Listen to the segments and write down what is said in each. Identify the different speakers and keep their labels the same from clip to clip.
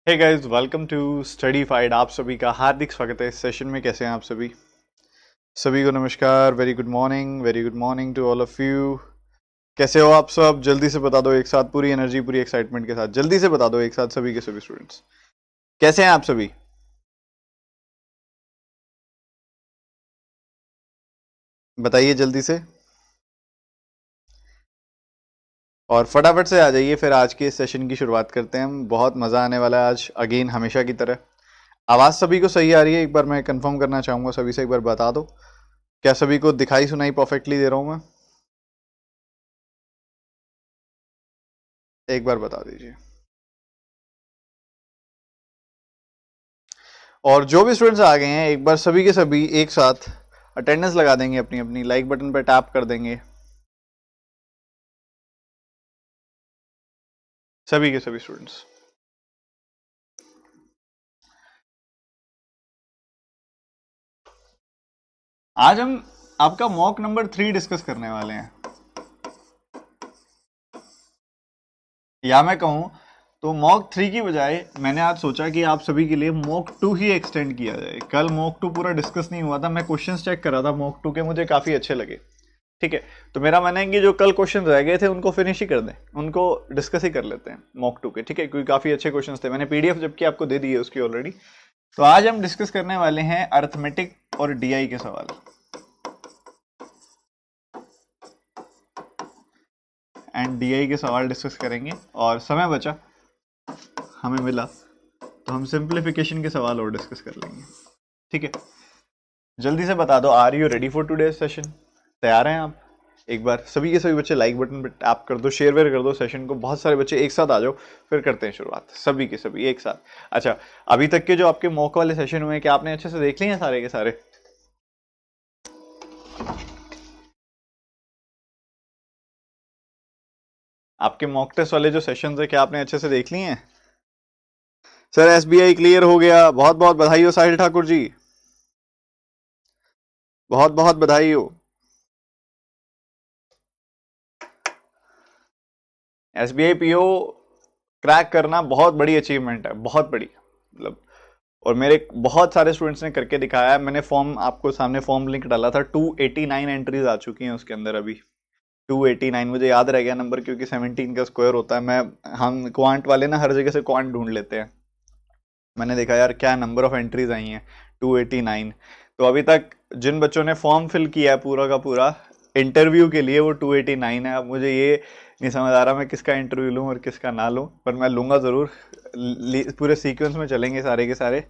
Speaker 1: Hey guys, welcome to Studyfied. आप सभी का हार्दिक स्वागत है इस सेशन में। कैसे हैं आप सभी? सभी को नमस्कार। Very good morning to all of you. कैसे हो आप सब? जल्दी से बता दो एक साथ, पूरी एनर्जी पूरी एक्साइटमेंट के साथ जल्दी से बता दो एक साथ सभी के सभी स्टूडेंट्स। कैसे हैं आप सभी? बताइए जल्दी से और फटाफट से आ जाइए। फिर आज के सेशन की शुरुआत करते हैं हम। बहुत मज़ा आने वाला है आज, अगेन हमेशा की तरह। आवाज़ सभी को सही आ रही है? एक बार मैं कंफर्म करना चाहूँगा सभी से, एक बार बता दो। क्या सभी को दिखाई सुनाई परफेक्टली दे रहा हूँ मैं? एक बार बता दीजिए। और जो भी स्टूडेंट्स आ गए हैं, एक बार सभी के सभी एक साथ अटेंडेंस लगा देंगे, अपनी अपनी लाइक बटन पर टैप कर देंगे सभी के सभी स्टूडेंट्स। आज हम आपका मॉक नंबर 3 डिस्कस करने वाले हैं, या मैं कहूं तो मॉक 3 की बजाय मैंने आज सोचा कि आप सभी के लिए मॉक 2 ही एक्सटेंड किया जाए। कल मॉक 2 पूरा डिस्कस नहीं हुआ था, मैं क्वेश्चंस चेक कर रहा था मॉक 2 के, मुझे काफी अच्छे लगे। ठीक है, तो मेरा मानना है कि जो कल क्वेश्चन रह गए थे उनको फिनिश ही कर दें, उनको डिस्कस ही कर लेते हैं मॉक 2 के। ठीक है, क्योंकि काफी अच्छे क्वेश्चन थे, मैंने पीडीएफ जबकि आपको दे दी है उसकी ऑलरेडी। तो आज हम डिस्कस करने वाले हैं अर्थमेटिक और डीआई के सवाल। एंड डीआई के सवाल डिस्कस करेंगे, और समय बचा हमें मिला तो हम सिंप्लीफिकेशन के सवाल और डिस्कस कर लेंगे। ठीक है, जल्दी से बता दो, are you ready for today session? तैयार हैं आप? एक बार सभी के सभी बच्चे लाइक बटन पर टैप कर दो, शेयर वेयर कर दो सेशन को। बहुत सारे बच्चे एक साथ आ जाओ, फिर करते हैं शुरुआत सभी के सभी एक साथ। अच्छा, अभी तक के जो आपके मॉक वाले सेशन हुए हैं, क्या आपने अच्छे से देख लिए हैं सारे के सारे? आपके मॉक टेस्ट वाले जो सेशन है, क्या आपने अच्छे से देख लिए हैं? सर एसबीआई क्लियर हो गया, बहुत बहुत बधाई हो साहिल ठाकुर जी, बहुत बहुत बधाई हो। एसबीआई पीओ क्रैक करना बहुत बड़ी अचीवमेंट है, बहुत बड़ी, मतलब। और मेरे बहुत सारे स्टूडेंट्स ने करके दिखाया है। मैंने फॉर्म आपको सामने फॉर्म लिंक डाला था, 289 एंट्रीज आ चुकी हैं उसके अंदर अभी। 289 मुझे याद रह गया नंबर, क्योंकि 17 का स्क्वायर होता है। मैं हम क्वांट वाले ना हर जगह से क्वांट ढूंढ लेते हैं। मैंने देखा यार क्या नंबर ऑफ एंट्रीज आई हैं, 289। तो अभी तक जिन बच्चों ने फॉर्म फिल किया है पूरा का पूरा इंटरव्यू के लिए, वो 289 है। अब मुझे ये नहीं समझ आ रहा मैं किसका इंटरव्यू लूँ और किसका ना लूँ, पर मैं लूँगा ज़रूर। पूरे सीक्वेंस में चलेंगे सारे के सारे।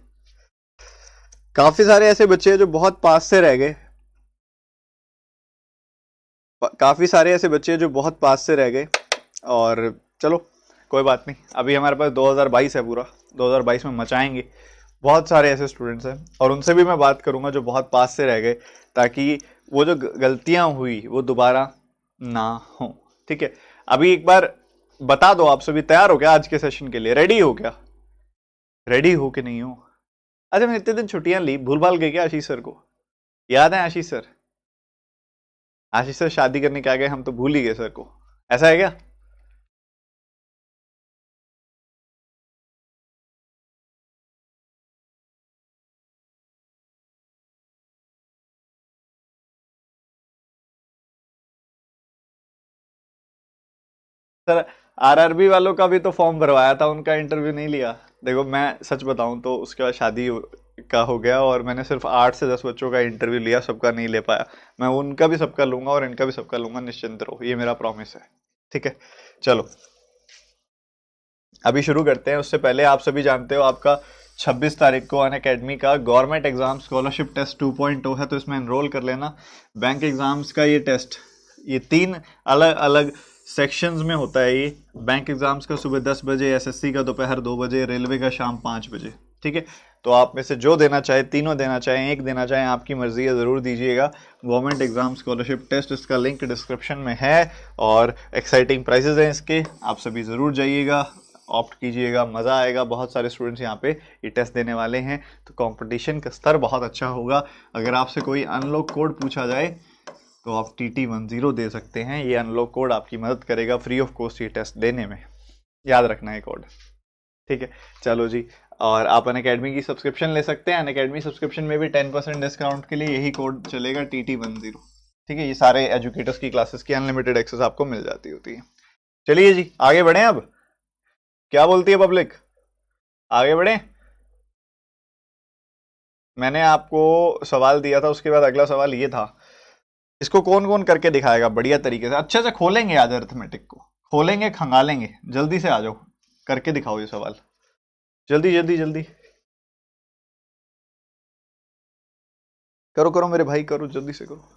Speaker 1: काफ़ी सारे ऐसे बच्चे हैं जो बहुत पास से रह गए, काफ़ी सारे ऐसे बच्चे हैं जो बहुत पास से रह गए। और चलो कोई बात नहीं, अभी हमारे पास 2022 है पूरा, 2022 में मचाएंगे। बहुत सारे ऐसे स्टूडेंट्स हैं और उनसे भी मैं बात करूंगा जो बहुत पास से रह गए, ताकि वो जो गलतियां हुई वो दोबारा ना हो। ठीक है, अभी एक बार बता दो, आप सभी तैयार हो क्या आज के सेशन के लिए? रेडी हो क्या? रेडी हो कि नहीं हो? अच्छा, मैंने इतने दिन छुट्टियां ली, भूल भाल गए क्या आशीष सर को? याद है आशीष सर? आशीष सर शादी करने के आ गए, हम तो भूल ही गए सर को। ऐसा है क्या? सर आरआरबी वालों का भी तो फॉर्म भरवाया था, उनका इंटरव्यू नहीं लिया। देखो मैं सच बताऊं तो उसके बाद शादी का हो गया, और मैंने सिर्फ 8 से 10 बच्चों का इंटरव्यू लिया, सबका नहीं ले पाया। मैं उनका भी सबका लूंगा और इनका भी सबका लूंगा, निश्चिंत रहो, ये मेरा प्रॉमिस है। ठीक है, चलो अभी शुरू करते हैं। उससे पहले आप सभी जानते हो आपका 26 तारीख को अन अकेडमी का गवर्नमेंट एग्जाम स्कॉलरशिप टेस्ट 2.0 है, तो इसमें एनरोल कर लेना। बैंक एग्जाम्स का ये टेस्ट, ये 3 अलग अलग सेक्शंस में होता है। ये बैंक एग्जाम्स का सुबह 10 बजे, एसएससी का दोपहर 2 बजे, रेलवे का शाम 5 बजे। ठीक है, तो आप में से जो देना चाहे, तीनों देना चाहें, एक देना चाहें, आपकी मर्जी है, ज़रूर दीजिएगा। गवर्नमेंट एग्जाम स्कॉलरशिप टेस्ट, इसका लिंक डिस्क्रिप्शन में है, और एक्साइटिंग प्राइजेस हैं इसके, आप सभी ज़रूर जाइएगा, ऑप्ट कीजिएगा, मज़ा आएगा। बहुत सारे स्टूडेंट्स यहाँ पे ये टेस्ट देने वाले हैं, तो कंपटीशन का स्तर बहुत अच्छा होगा। अगर आपसे कोई अनलॉक कोड पूछा जाए तो आप TT10 दे सकते हैं, ये अनलॉक कोड आपकी मदद करेगा फ्री ऑफ कॉस्ट ये टेस्ट देने में। याद रखना है कोड। ठीक है, चलो जी। और आप अनअकैडमी की सब्सक्रिप्शन ले सकते हैं। अनअकैडमी सब्सक्रिप्शन में भी 10% डिस्काउंट के लिए यही कोड चलेगा, TT10। ठीक है, ये सारे एजुकेटर्स की क्लासेस की अनलिमिटेड एक्सेस आपको मिल जाती होती है। चलिए जी आगे बढ़े। अब क्या बोलती है पब्लिक, आगे बढ़े। मैंने आपको सवाल दिया था, उसके बाद अगला सवाल ये था, इसको कौन कौन करके दिखाएगा बढ़िया तरीके से, अच्छे से खोलेंगे आज अरिथमेटिक को, खोलेंगे खंगालेंगे। जल्दी से आ जाओ, करके दिखाओ ये सवाल, जल्दी जल्दी जल्दी करो करो मेरे भाई, करो जल्दी से करो।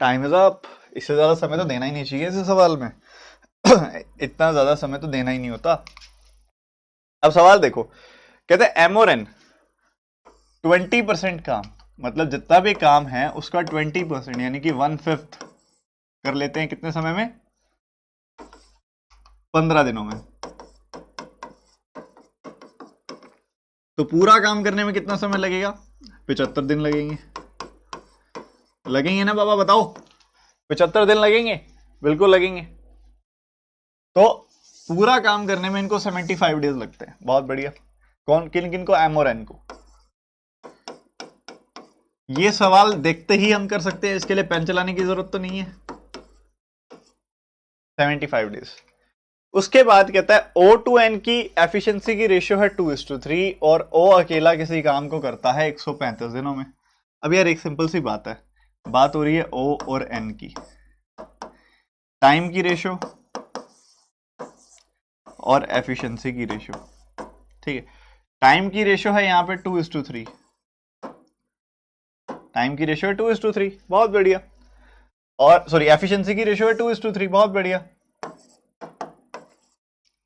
Speaker 1: Time is up. इससे ज्यादा समय तो देना ही नहीं चाहिए इस सवाल में। इतना ज्यादा समय तो देना ही नहीं होता। अब सवाल देखो, कहते हैं एम और एन 20% काम, मतलब जितना भी काम है उसका 20% यानी कि 1/5 कर लेते हैं कितने समय में, 15 दिनों में। तो पूरा काम करने में कितना समय लगेगा, 75 दिन लगेंगे। लगेंगे ना बाबा, बताओ। 75 दिन लगेंगे, बिल्कुल लगेंगे। तो पूरा काम करने में इनको 75 डेज लगते हैं। बहुत बढ़िया। कौन किन किन को, एम और एन को। ये सवाल देखते ही हम कर सकते हैं, इसके लिए पेन चलाने की जरूरत तो नहीं है। 75 डेज। उसके बाद कहता है O to N की एफिशिएंसी की रेशियो है 2:3 और O अकेला किसी काम को करता है 135 दिनों में। अब यार एक सिंपल सी बात है, बात हो रही है O और N की, टाइम की रेशियो और एफिशिएंसी की रेशियो। ठीक है, टाइम की रेशियो है यहां पे 2:3, टाइम की रेशियो है 2:3, बहुत बढ़िया। और सॉरी, एफिशिएंसी की रेशियो है 2:3, बहुत बढ़िया।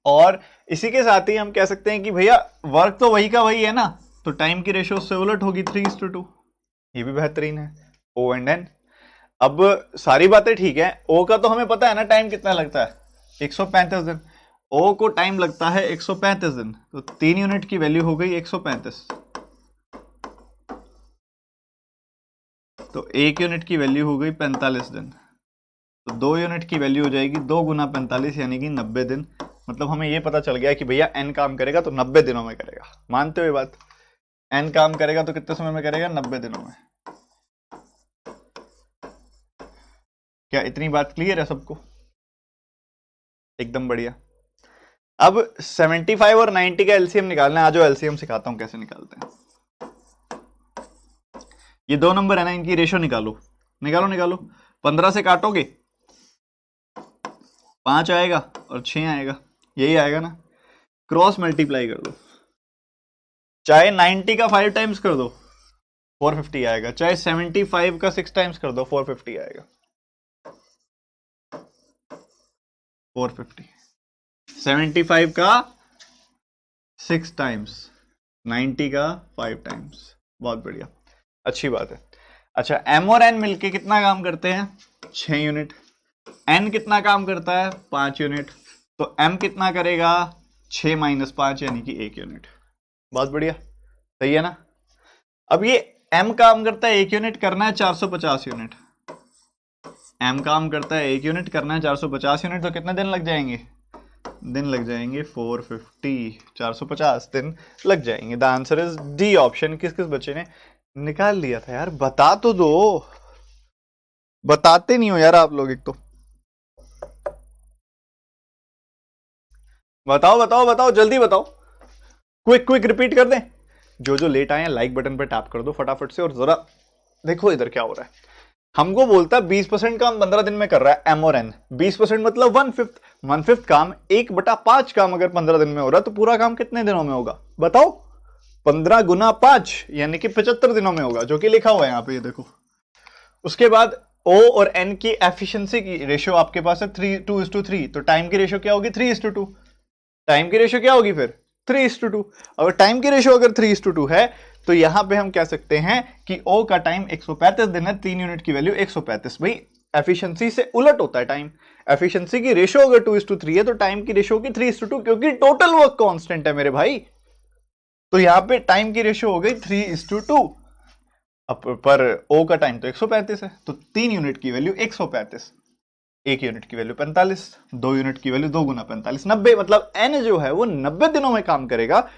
Speaker 1: और इसी के साथ ही हम कह सकते हैं कि भैया वर्क तो वही का वही है ना, तो टाइम की रेशियो उससे उलट होगी 3:2। ये भी बेहतरीन है, O एंड N। अब सारी बातें ठीक है, O का तो हमें पता है ना टाइम कितना लगता है, 135 दिन। O को टाइम लगता है 135 दिन, तो 3 यूनिट की वैल्यू हो गई 135। तो 1 यूनिट की वैल्यू हो गई 45 दिन। तो 2 यूनिट की वैल्यू हो जाएगी 2 गुना 45 यानी कि 90 दिन। मतलब हमें यह पता चल गया कि भैया N काम करेगा तो 90 दिनों में करेगा। मानते हो ये बात, N काम करेगा तो कितने समय में करेगा, 90 दिनों में। क्या इतनी बात क्लियर है सबको, एकदम बढ़िया। अब 75 और 90 का एलसीएम निकालना है। आज एलसीएम सिखाता हूं कैसे निकालते हैं। ये दो नंबर है ना, इनकी रेशो निकालो निकालो निकालो। 15 से काटोगे 5 आएगा और 6 आएगा, यही आएगा ना। क्रॉस मल्टीप्लाई कर दो, चाहे 90 का 5 टाइम्स कर दो 450 आएगा, चाहे 75 का 6 टाइम्स कर दो 450 आएगा। 450 75 का 6 टाइम्स, 90 का 5 टाइम्स, बहुत बढ़िया, अच्छी बात है। अच्छा, एम और एन मिलके कितना काम करते हैं, 6 यूनिट। एन कितना काम करता है, 5 यूनिट। तो एम कितना करेगा, 6 - 5 यानी कि 1 यूनिट। बहुत बढ़िया, सही है ना। अब ये एम काम करता है 1 यूनिट, करना है 450 यूनिट। एम काम करता है 1 यूनिट, करना है 450 यूनिट, तो कितने दिन लग जाएंगे, दिन लग जाएंगे 450, 450 दिन लग जाएंगे। The answer is D option. किस किस बच्चे ने निकाल लिया था यार, बता तो दो, बताते नहीं हो यार आप लोग। एक तो बताओ बताओ बताओ, जल्दी बताओ, क्विक क्विक रिपीट कर दें। जो जो लेट आए हैं लाइक बटन पर टैप कर दो फटाफट से, और जरा देखो इधर क्या हो रहा है। हमको बोलता है 20% काम 15 दिन में कर रहा है एम और एन। 20% मतलब 1/5, 1/5 काम 1/5 काम अगर 15 दिन में हो रहा है तो पूरा काम कितने दिनों में होगा बताओ। 15 गुना 5 यानी कि 75 दिनों में होगा, जो कि लिखा हुआ है यहाँ पे, ये देखो उसके बाद O और N की एफिशिएंसी की रेशियो आपके पास है 2:3, तो टाइम की रेशियो क्या होगी 3:2। टाइम की रेशियो क्या होगी फिर 3:2। अगर टाइम की रेशियो अगर 3:2 है तो यहां पे हम कह सकते हैं कि O का टाइम 135 दिन है, 3 यूनिट की वैल्यू 135। भाई एफिशिएंसी से उलट होता है टाइम। एफिशिएंसी की रेशियो अगर 2:3 है तो टाइम की रेशियो होगी 3:2, क्योंकि टोटल वर्क कांस्टेंट है मेरे भाई। तो यहां पे टाइम की रेशियो हो गई 3:2। अब पर O का टाइम तो 135 है, तो 3 यूनिट की वैल्यू 135, 1 यूनिट की वैल्यू 45, 2 यूनिट की वैल्यू 2 गुना 45, 90। मतलब N जो है वो 90 दिनों में काम करेगा।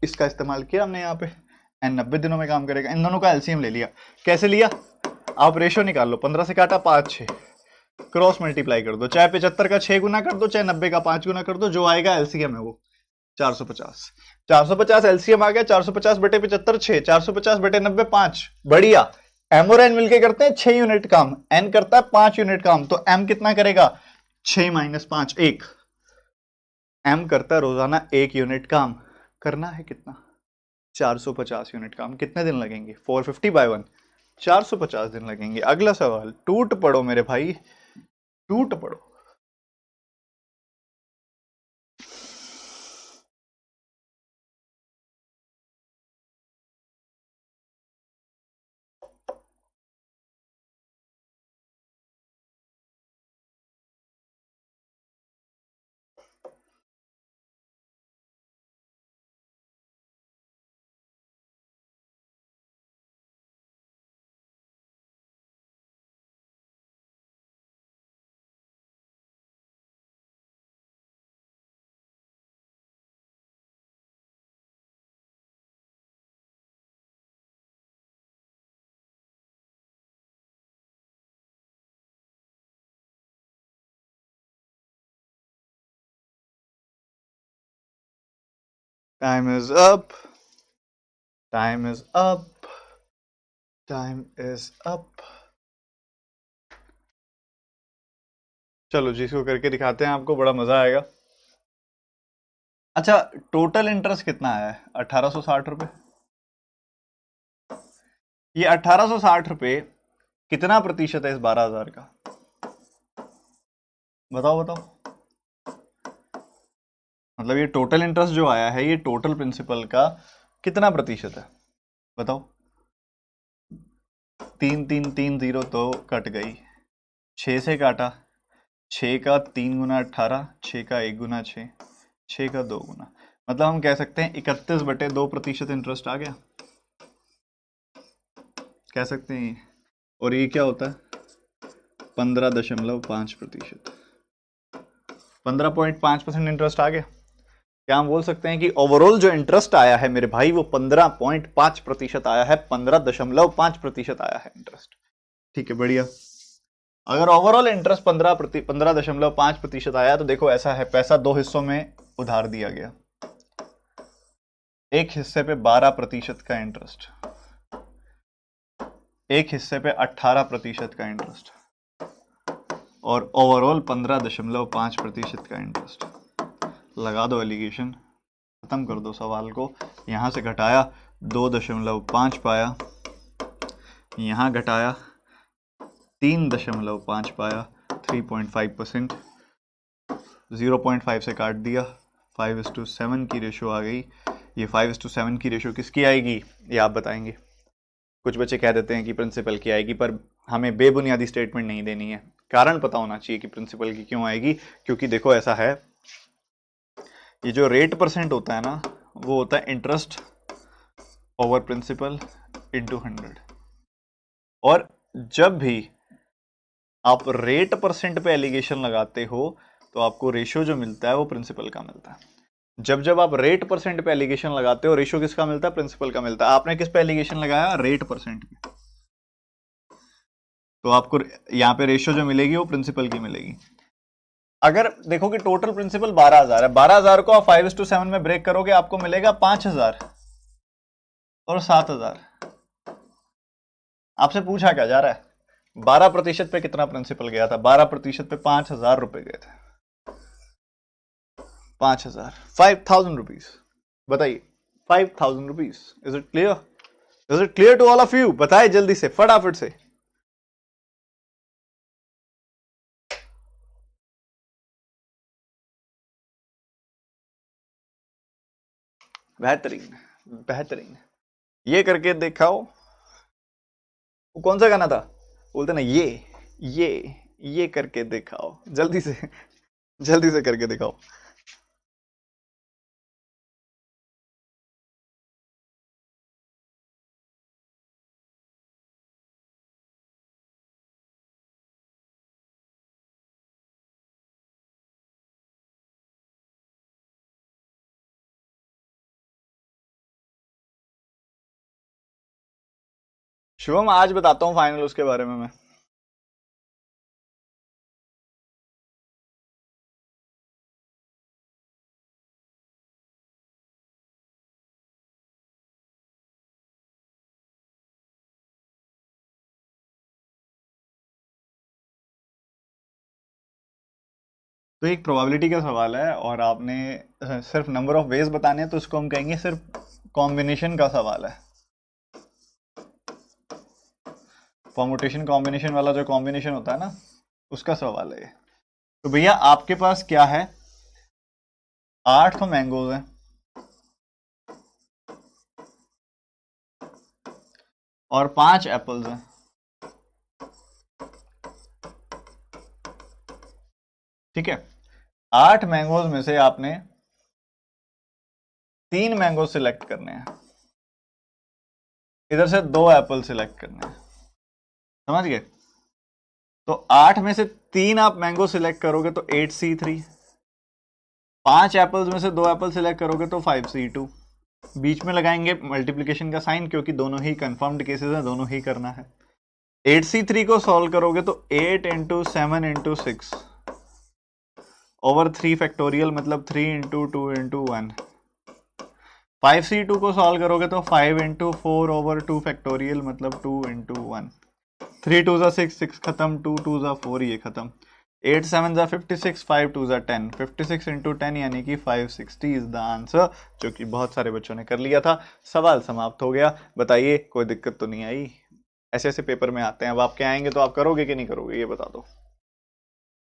Speaker 1: इसका इस्तेमाल किया हमने यहाँ पे, N 90 दिनों में काम करेगा। इन दोनों का एलसीएम ले लिया। कैसे लिया? आप रेशियो निकाल लो, 15 से काटा 5 6, क्रॉस मल्टीप्लाई कर दो, चाहे 75 का 6 गुना कर दो, चाहे 90 का 5 गुना कर दो, जो आएगा एलसीएम है वो 450। 450 एलसीएम आ गया, 450 बटे 75 6, 450 बटे 90 5। बढ़िया। एम और एन मिलके करते हैं 6 यूनिट काम, एन करता है 5 यूनिट काम, तो एम कितना करेगा 6 - 5 1। एम करता है रोजाना 1 यूनिट काम। करना है कितना 450 यूनिट काम। कितने दिन लगेंगे 450/1, 450 दिन लगेंगे। अगला सवाल, टूट पड़ो मेरे भाई, टूट पड़ो। Time is up, time is up, time is up. चलो जी, इसको करके दिखाते हैं, आपको बड़ा मजा आएगा। अच्छा, टोटल इंटरेस्ट कितना आया है 1860 रुपए। ये 1860 रुपए कितना प्रतिशत है इस 12,000 का? बताओ बताओ। मतलब ये टोटल इंटरेस्ट जो आया है, ये टोटल प्रिंसिपल का कितना प्रतिशत है? बताओ। 3 3 3 0 तो कट गई, 6 से काटा, 6 का 3 गुना 18, 6 का 1 गुना 6, 6 का 2 गुना, मतलब हम कह सकते हैं 31/2% इंटरेस्ट आ गया, कह सकते हैं। और ये क्या होता है 15.5%, 15.5% इंटरेस्ट आ गया। क्या हम बोल सकते हैं कि ओवरऑल जो इंटरेस्ट आया है मेरे भाई वो 15.5% आया है, 15.5% आया है इंटरेस्ट। ठीक है, बढ़िया। अगर ओवरऑल इंटरेस्ट 15.5% आया तो देखो ऐसा है, पैसा 2 हिस्सों में उधार दिया गया। एक हिस्से पे 12% का इंटरेस्ट, एक हिस्से पे 18% का इंटरेस्ट, और ओवरऑल 15.5% का इंटरेस्ट। लगा दो एलिगेशन, खत्म कर दो सवाल को। यहां से घटाया 2.5 पाया, यहां घटाया 3.5 पाया, 3.5%, 0.5 से काट दिया, 5:7 की रेशो आ गई। ये 5:7 की रेशो किसकी आएगी ये आप बताएंगे। कुछ बच्चे कह देते हैं कि प्रिंसिपल की आएगी, पर हमें बेबुनियादी स्टेटमेंट नहीं देनी है, कारण पता होना चाहिए कि प्रिंसिपल की क्यों आएगी। क्योंकि देखो ऐसा है, ये जो रेट परसेंट होता है ना, वो होता है इंटरेस्ट ओवर प्रिंसिपल इंटू 100। और जब भी आप रेट परसेंट पे एलिगेशन लगाते हो तो आपको रेशियो जो मिलता है वो प्रिंसिपल का मिलता है। जब जब आप रेट परसेंट पे एलिगेशन लगाते हो, रेशियो किसका मिलता है? प्रिंसिपल का मिलता है। आपने किस पे एलिगेशन लगाया? रेट परसेंट पे, तो आपको यहाँ पे रेशियो जो मिलेगी वो प्रिंसिपल की मिलेगी। अगर देखो कि टोटल प्रिंसिपल 12,000 है, 12,000 को आप 5:7 में ब्रेक करोगे, आपको मिलेगा 5,000 और 7,000। आपसे पूछा क्या जा रहा है 12% पे कितना प्रिंसिपल गया था? 12% पे 5,000 रुपए गए थे। 5,000, 5,000 रुपीज। बताइए 5,000 rupees. Is it clear? Is it clear to all of you? बताइए जल्दी से, फटाफट से। बेहतरीन बेहतरीन। ये करके दिखाओ। वो कौन सा गाना था, बोलते ना ये करके दिखाओ, जल्दी से जल्दी से करके दिखाओ। शुभम आज बताता हूँ फाइनल उसके बारे में मैं। तो एक प्रोबेबिलिटी का सवाल है और आपने सिर्फ नंबर ऑफ वेज बताने हैं, तो उसको हम कहेंगे सिर्फ कॉम्बिनेशन का सवाल है। परमुटेशन कॉम्बिनेशन वाला जो कॉम्बिनेशन होता है ना, उसका सवाल है ये। तो भैया आपके पास क्या है, 8 तो मैंगोज हैं और 5 एप्पल्स हैं। ठीक है, 8 मैंगोज में से आपने 3 मैंगो सिलेक्ट करने हैं, इधर से 2 एप्पल सिलेक्ट करने हैं, समझ गए? तो 8 में से 3 आप मैंगो सिलेक्ट करोगे तो 8C3, 5 एप्पल्स में से 2 एप्पल सिलेक्ट करोगे तो 5C2। बीच में लगाएंगे मल्टीप्लीकेशन का साइन, क्योंकि दोनों ही कंफर्म्ड केसेस हैं, दोनों ही करना है। 8C3 को सॉल्व करोगे तो 8 इंटू 7 इंटू 6 ओवर 3 फैक्टोरियल, मतलब 3 इंटू 2 इंटू 1। 5C2 को सॉल्व करोगे तो 5 इंटू 4 ओवर 2 फैक्टोरियल, मतलब 2 इंटू 1। 3 2 जा 6, 6 खत्म, 2 2 जा 4, ये खत्म। 8 7 जा 56, 5 2 जा 10, 56 इंटू 10 यानी कि 560 इज द आंसर, जो कि बहुत सारे बच्चों ने कर लिया था। सवाल समाप्त हो गया। बताइए कोई दिक्कत तो नहीं आई? ऐसे ऐसे पेपर में आते हैं, अब आपके आएंगे तो आप करोगे कि नहीं करोगे, ये बता दो।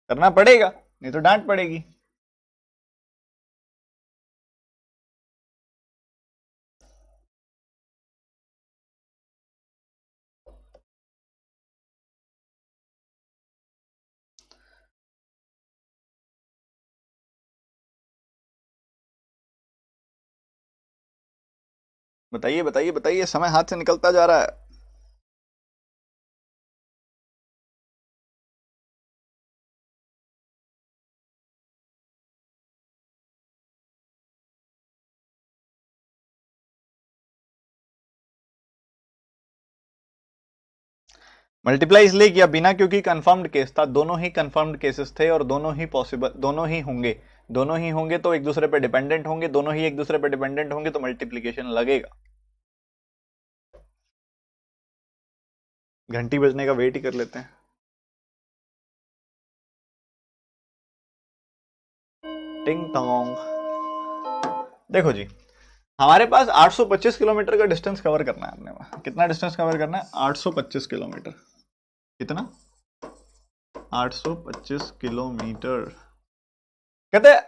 Speaker 1: करना पड़ेगा, नहीं तो डांट पड़ेगी। बताइए बताइए बताइए, समय हाथ से निकलता जा रहा है। मल्टीप्लाई इसलिए किया बिना, क्योंकि कंफर्म्ड केस था, दोनों ही कंफर्म्ड केसेस थे और दोनों ही पॉसिबल, दोनों ही होंगे। दोनों ही होंगे तो एक दूसरे पे डिपेंडेंट होंगे, दोनों ही एक दूसरे पे डिपेंडेंट होंगे तो मल्टीप्लीकेशन लगेगा। घंटी बजने का वेट ही कर लेते हैं। टिंग टोंग। देखो जी, हमारे पास 825 किलोमीटर का डिस्टेंस कवर करना है अपने। कितना डिस्टेंस कवर करना है? 825 किलोमीटर। कितना? 825 किलोमीटर। कहते हैं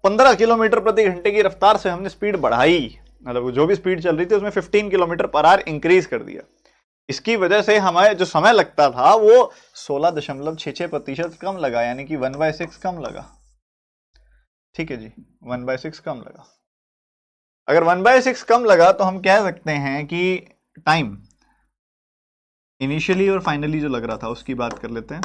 Speaker 1: 15 किलोमीटर प्रति घंटे की रफ्तार से हमने स्पीड बढ़ाई, मतलब जो भी स्पीड चल रही थी उसमें 15 किलोमीटर पर आवर इंक्रीज कर दिया। इसकी वजह से हमें जो समय लगता था वो 16.66% कम लगा, यानी कि 1/6 कम लगा। ठीक है जी, 1/6 कम लगा। अगर 1/6 कम लगा तो हम कह सकते हैं कि टाइम इनिशियली और फाइनली जो लग रहा था उसकी बात कर लेते हैं।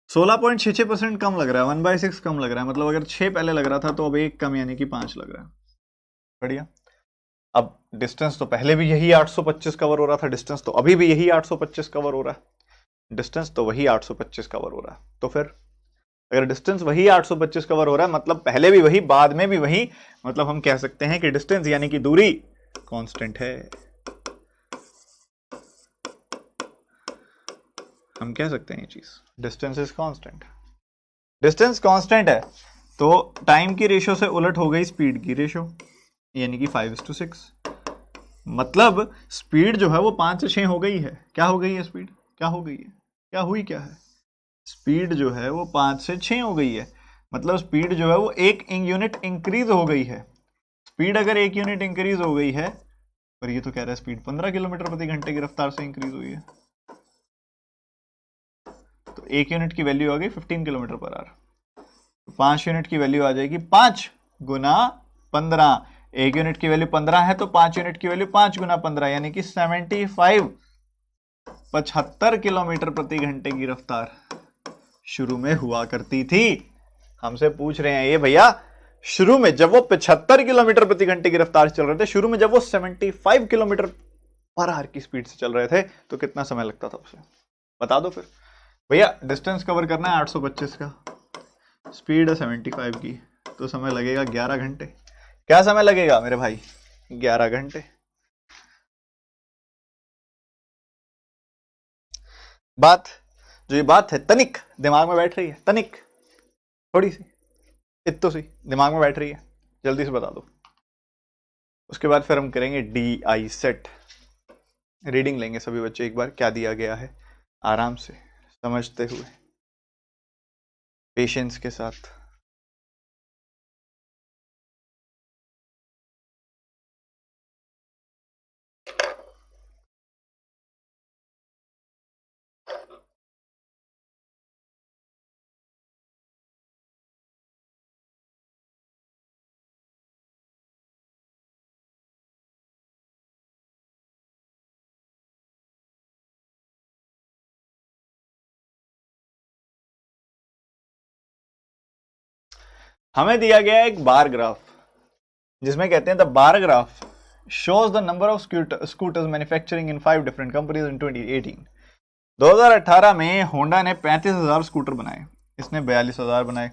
Speaker 1: 16.66% कम लग रहा है, 1/6 कम लग रहा है, मतलब अगर 6 पहले लग रहा था तो अब 1 कम यानी कि 5 लग रहा है। बढ़िया। अब डिस्टेंस तो पहले भी यही 825 कवर हो रहा था, डिस्टेंस तो अभी भी यही 825 कवर हो रहा है, डिस्टेंस तो वही 825 कवर हो रहा है। तो फिर अगर डिस्टेंस वही 825 कवर हो रहा है, मतलब पहले भी वही बाद में भी वही, मतलब हम कह सकते हैं कि डिस्टेंस यानी कि दूरी कांस्टेंट है। हम कह सकते हैं ये चीज, distance is constant. Distance constant है तो टाइम की रेशो से उलट हो गई स्पीड की रेशो, यानी कि 5:6। मतलब स्पीड जो है वो 5 से 6 हो गई है। क्या हो गई है स्पीड? क्या हो गई है? क्या हुई क्या है? स्पीड जो है वो 5 से 6 हो गई है। मतलब स्पीड जो है वो 1 यूनिट इंक्रीज हो गई है। स्पीड अगर 1 यूनिट इंक्रीज हो गई है, और ये तो कह रहा है स्पीड 15 किलोमीटर प्रति घंटे की रफ्तार से इंक्रीज हुई है, तो 1 यूनिट की वैल्यू आ गई 15 किलोमीटर पर आवर। 5 यूनिट की वैल्यू आ जाएगी 5 गुना 15। 1 यूनिट की वैल्यू 15 है तो 5 यूनिट की वैल्यू 5 गुना 15 यानी कि 75 किलोमीटर प्रति घंटे की रफ्तार शुरू में हुआ करती थी। हमसे पूछ रहे हैं ये भैया, शुरू में जब वो 75 किलोमीटर प्रति घंटे की रफ्तार से चल रहे थे, शुरू में जब वो 75 किलोमीटर पर आवर की स्पीड से चल रहे थे, तो कितना समय लगता था उसे, बता दो फिर। भैया डिस्टेंस कवर करना है 825 का, स्पीड है 75 की, तो समय लगेगा 11 घंटे। क्या समय लगेगा मेरे भाई? 11 घंटे। बात जो ये बात है तनिक दिमाग में बैठ रही है, तनिक थोड़ी सी, इत्तो सी दिमाग में बैठ रही है, जल्दी से बता दो। उसके बाद फिर हम करेंगे DI सेट। रीडिंग लेंगे सभी बच्चे एक बार, क्या दिया गया है, आराम से समझते हुए, पेशेंस के साथ। हमें दिया गया है एक बार ग्राफ, जिसमें कहते हैं the bar graph shows the number of scooters manufacturing in 5 different companies in 2018। 2018 में होंडा ने 35,000 स्कूटर बनाए, इसने 42,000 बनाए,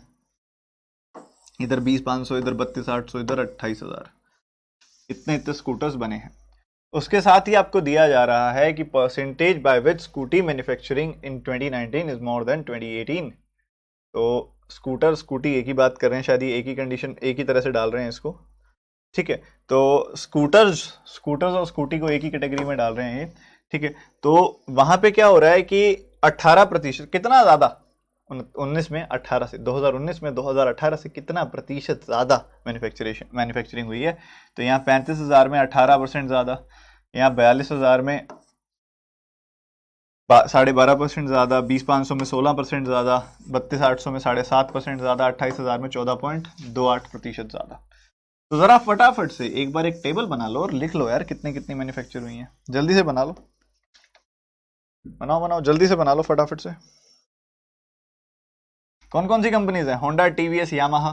Speaker 1: इधर 20,500, इधर 32,800, इधर 28,000, इतने इतने स्कूटर्स बने हैं। उसके साथ ही आपको दिया जा रहा है कि percentage by which scooty manufacturing in 2019 is more than 2018। तो स्कूटर स्कूटी एक ही बात कर रहे हैं, शायद ये एक ही कंडीशन एक ही तरह से डाल रहे हैं इसको, ठीक है। तो स्कूटर्स और स्कूटी को एक ही कैटेगरी में डाल रहे हैं ये, ठीक है। तो वहां पे क्या हो रहा है कि 18%, कितना ज्यादा, 19 में 18 से 2019 में 2018 से कितना प्रतिशत ज्यादा मैन्युफैक्चरिंग हुई है। तो यहाँ 35,000 में 18% ज्यादा, यहाँ 42,000 में 12.5% ज्यादा, 20,500 में 16% ज्यादा, 32,800 में 7.5% ज्यादा, 28,000 में 14.28% ज्यादा। तो जरा फटाफट से एक बार एक टेबल बना लो और लिख लो यार कितनी कितनी मैन्युफैक्चर हुई है, जल्दी से बना लो, बनाओ जल्दी से बना लो फटाफट से। कौन कौन सी कंपनीज है? Honda, TVS, Yamaha,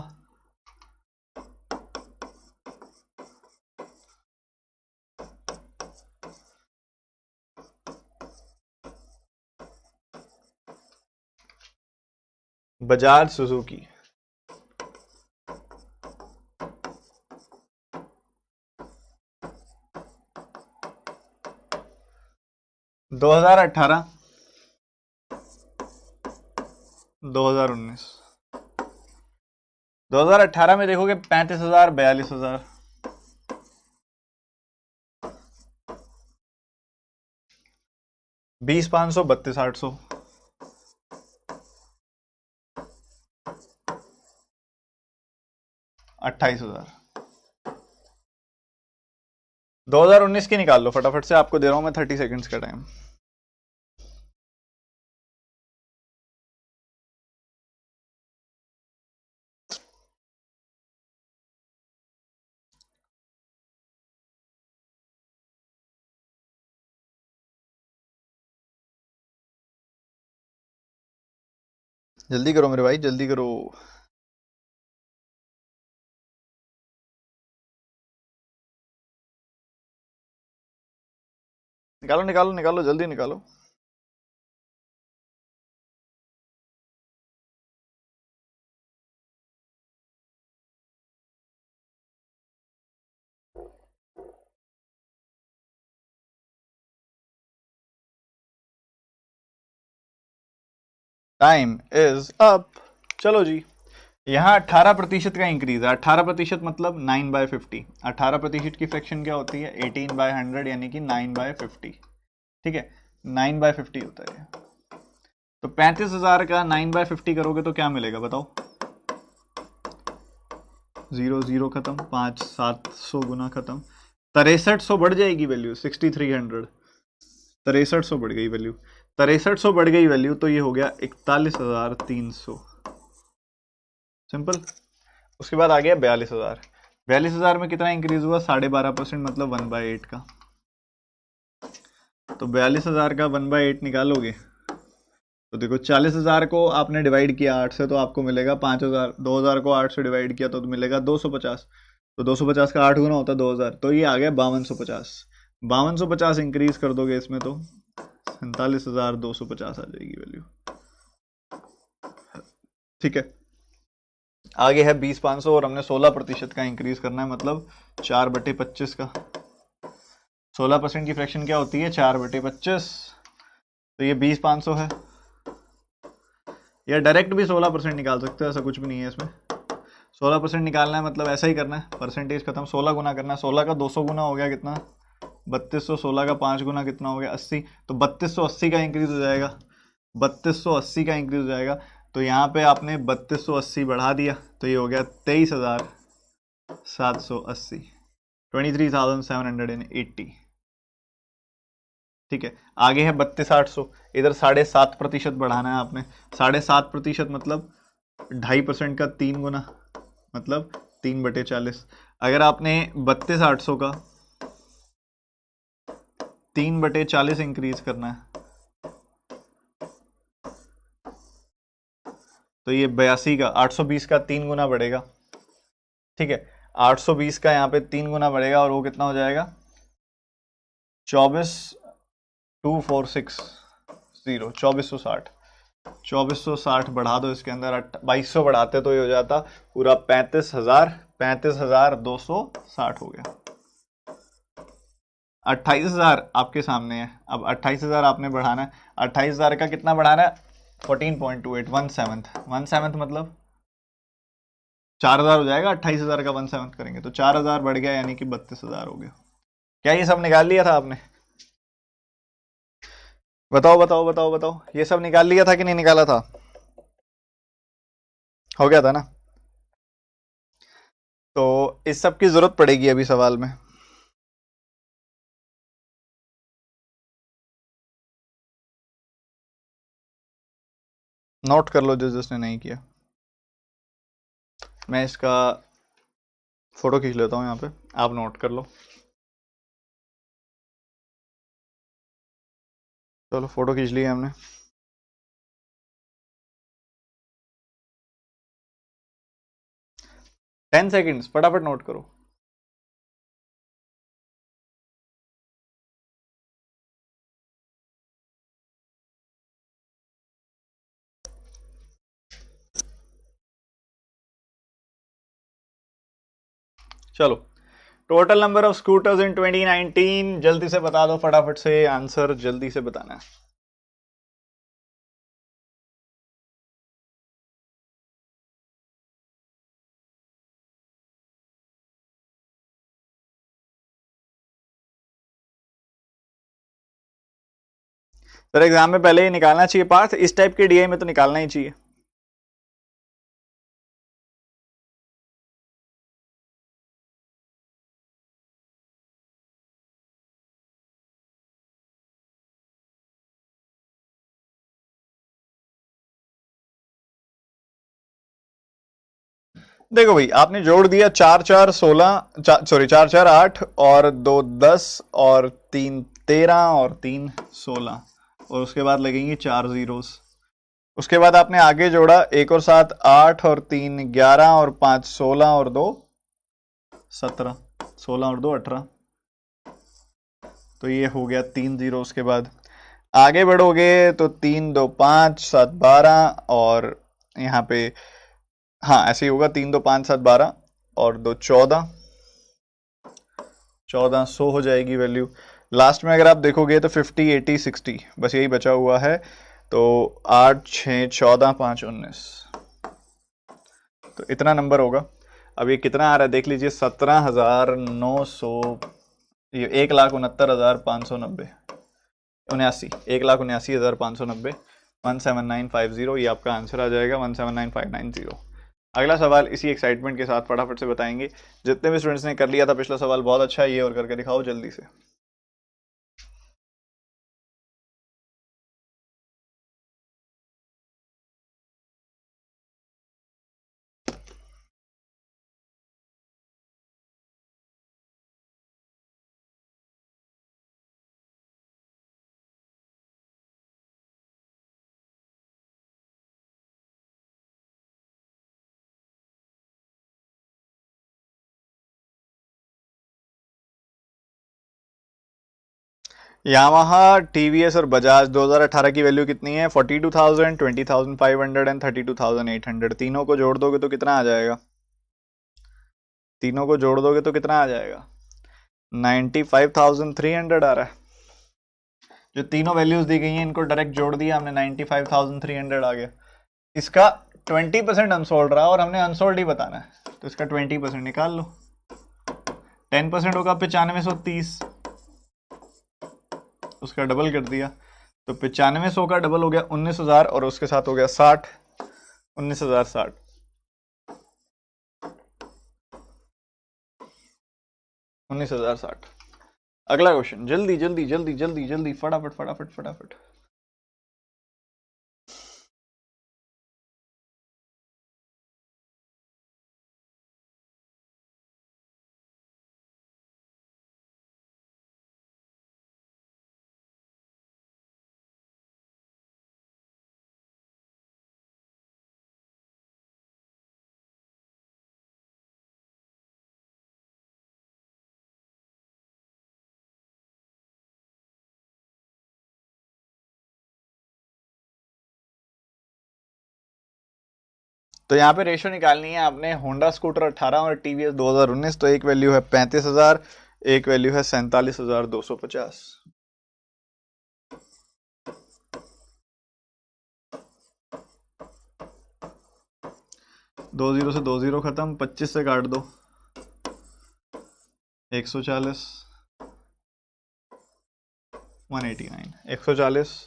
Speaker 1: Bajaj, Suzuki. दो 2018, 2019, 2018 में देखोगे 35,000, 42,000, 20,500, 32,800, 28,000। 2019 की निकाल लो फटाफट से, आपको दे रहा हूं मैं 30 सेकंड्स का टाइम। जल्दी करो मेरे भाई, जल्दी करो। निकालो निकालो निकालो, जल्दी निकालो। Time is up. चलो जी, यहाँ 18% का इंक्रीज है। 18% मतलब 9/50। 18% की फ्रैक्शन क्या होती है? 18/100 यानी कि 9/50, ठीक है। 9/50 होता है। तो 35,000 का 9/50 करोगे तो क्या मिलेगा बताओ? 0 0 खत्म, 5 700 गुना खत्म, 6300 बढ़ जाएगी वैल्यू, 6300, 6300 बढ़ गई वैल्यू, 6300 बढ़ गई वैल्यू, तो ये हो गया 41,300, सिंपल। उसके बाद आ गया 42,000, 42,000 में कितना इंक्रीज हुआ, 12.5%, मतलब 1/8 का। तो 42,000 का 1/8 निकालोगे तो देखो 40,000 को आपने डिवाइड किया 8 से तो आपको मिलेगा 5,000, 2,000 को 8 से डिवाइड किया तो मिलेगा 250, तो 250 का 8 गुना होता है 2,000, तो ये आ गया 5250, 5250 इंक्रीज कर दोगे इसमें तो 47,250 आ जाएगी वैल्यू, ठीक है। आगे है 20,500 और हमने 16% का इंक्रीज करना है, मतलब 4/25 का। 16% की फ्रैक्शन क्या होती है, 4/25, तो ये 20,500 है। या डायरेक्ट भी 16% निकाल सकते हो, ऐसा कुछ भी नहीं है इसमें। 16% निकालना है मतलब ऐसा ही करना है, परसेंटेज खत्म, 16 गुना करना है, 16 का 200 गुना हो गया कितना, 3200, 16 का 5 गुना कितना हो गया 80, तो 3280 का इंक्रीज हो जाएगा, 3280 का इंक्रीज हो जाएगा। तो यहाँ पे आपने 3280 बढ़ा दिया तो ये हो गया 23,780, 23,780, ठीक है। आगे है 32,800, इधर 7.5% बढ़ाना है आपने, 7.5% मतलब 2.5% का 3 गुना, मतलब 3/40। अगर आपने 32,800 का 3/40 इंक्रीज करना है तो ये 82 का 820 का 3 गुना बढ़ेगा, ठीक है। 820 का यहाँ पे 3 गुना बढ़ेगा और वो कितना हो जाएगा, 24,246 2460, 2460 बढ़ा दो इसके अंदर, 2200 बढ़ाते तो ये हो जाता पूरा 35,260 हो गया। 28,000 आपके सामने है, अब 28,000 आपने बढ़ाना है, 28,000 का कितना बढ़ाना है, 14.28, 1/7 मतलब 4,000 हो जाएगा, 28,000 का 1/7 करेंगे तो 4,000 बढ़ गया, यानी कि 32,000 हो गया। क्या ये सब निकाल लिया था आपने, बताओ बताओ बताओ बताओ, ये सब निकाल लिया था कि नहीं निकाला था, हो गया था ना। तो इस सब की जरूरत पड़ेगी अभी सवाल में, नोट कर लो जिसने नहीं किया। मैं इसका फोटो खींच लेता हूँ यहाँ पे, आप नोट कर लो। चलो फोटो खींच लिया हमने। 10 सेकेंड्स, फटाफट नोट करो। चलो, टोटल नंबर ऑफ स्कूटर्स इन 2019, जल्दी से बता दो, फटाफट से आंसर जल्दी से बताना है। सर एग्जाम में पहले ही निकालना चाहिए पार्थ, इस टाइप के डीआई में तो निकालना ही चाहिए। देखो भाई, आपने जोड़ दिया 4 4 16, सॉरी 4 4 8 और 2 10 और 3 13 और 3 16, और उसके बाद लगेंगी 4 जीरोस। उसके बाद आपने आगे जोड़ा 1 और 7 8 और 3 11 और 5 16 और 2 17, 16 और 2 18, तो ये हो गया 3 जीरो। उसके बाद आगे बढ़ोगे तो 3 2 5 7 12 और यहाँ पे हाँ ऐसे ही होगा, 3 2 5 7 12 और 2 14, 1400 हो जाएगी वैल्यू। लास्ट में अगर आप देखोगे तो 50 80 60 बस यही बचा हुआ है, तो 8 6 14 5 19, तो इतना नंबर होगा। अब ये कितना आ रहा है देख लीजिए, 17,900, ये 1,69,590, 1,79,590, 17950, ये आपका आंसर आ जाएगा 179,590। अगला सवाल इसी एक्साइटमेंट के साथ फटाफट से बताएंगे। जितने भी स्टूडेंट्स ने कर लिया था पिछला सवाल बहुत अच्छा है, ये और करके दिखाओ जल्दी से। यामाहा, टीवीएस और बजाज 2018 की वैल्यू कितनी है? 42,000, 20,500 एंड 32,800। तीनों को जोड़ दोगे तो कितना आ जाएगा? तीनों को जोड़ दोगे तो कितना आ जाएगा? 95,300 आ रहा है। जो तीनों वैल्यूज दी गई हैं इनको डायरेक्ट जोड़ दिया हमने, 95,300 आ गया। इसका 20% अनसोल्ड रहा और हमने अनसोल्ड ही बताना है, तो इसका 20% निकाल लो। 10% होगा 9530, उसका डबल कर दिया तो 9500 का डबल हो गया 19,000 और उसके साथ हो गया 60, 19,060। 19,060। अगला क्वेश्चन, जल्दी जल्दी जल्दी जल्दी जल्दी, फटाफट फटाफट फटाफट। तो यहाँ पे रेशो निकालनी है आपने। होंडा स्कूटर 18 और टीवीएस 2019, तो एक वैल्यू है 35,000, एक वैल्यू है 47,250। 20 से 20 खत्म, 25 से काट दो, 140, 189, 140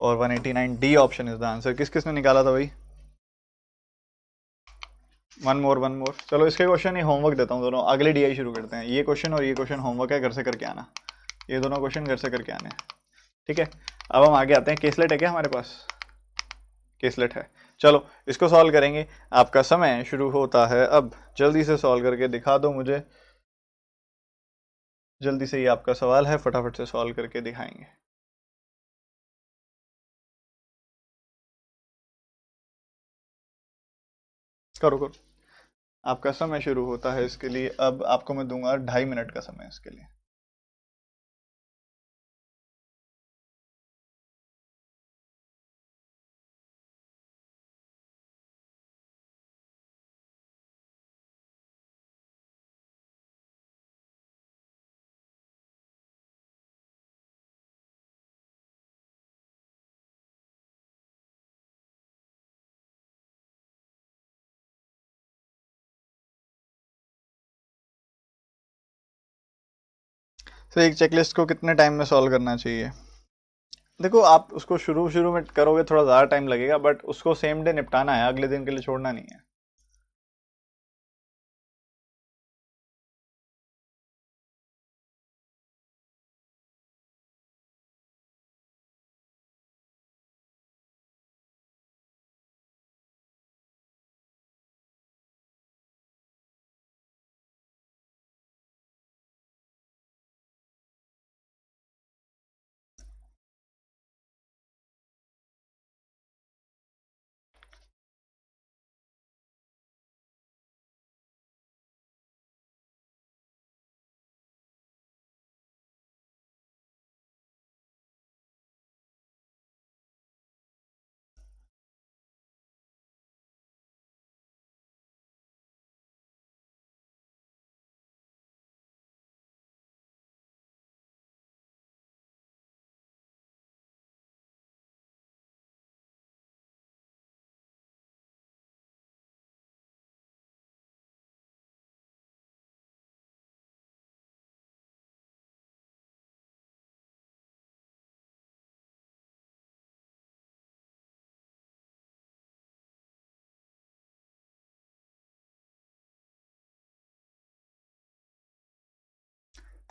Speaker 1: और 189। D option is the answer. किस किसने निकाला था भाई? One more one more. चलो इसके क्वेश्चन ही होमवर्क देता हूँ दोनों, अगले डीआई शुरू करते हैं। ये क्वेश्चन और ये क्वेश्चन होमवर्क है, घर से करके आना। ये दोनों क्वेश्चन घर से करके आने हैं, ठीक है। अब हम आगे आते हैं। केसलेट है क्या हमारे पास? केसलेट है। चलो इसको सॉल्व करेंगे। आपका समय शुरू होता है अब। जल्दी से सॉल्व करके दिखा दो मुझे। जल्दी से, ये आपका सवाल है, फटाफट से सॉल्व करके दिखाएंगे। करो करो। आपका समय शुरू होता है इसके लिए अब। आपको मैं दूंगा 2.5 मिनट का समय इसके लिए। तो एक चेकलिस्ट को कितने टाइम में सॉल्व करना चाहिए? देखो आप उसको शुरू शुरू में करोगे थोड़ा ज़्यादा टाइम लगेगा, बट उसको सेम डे निपटाना है, अगले दिन के लिए छोड़ना नहीं है।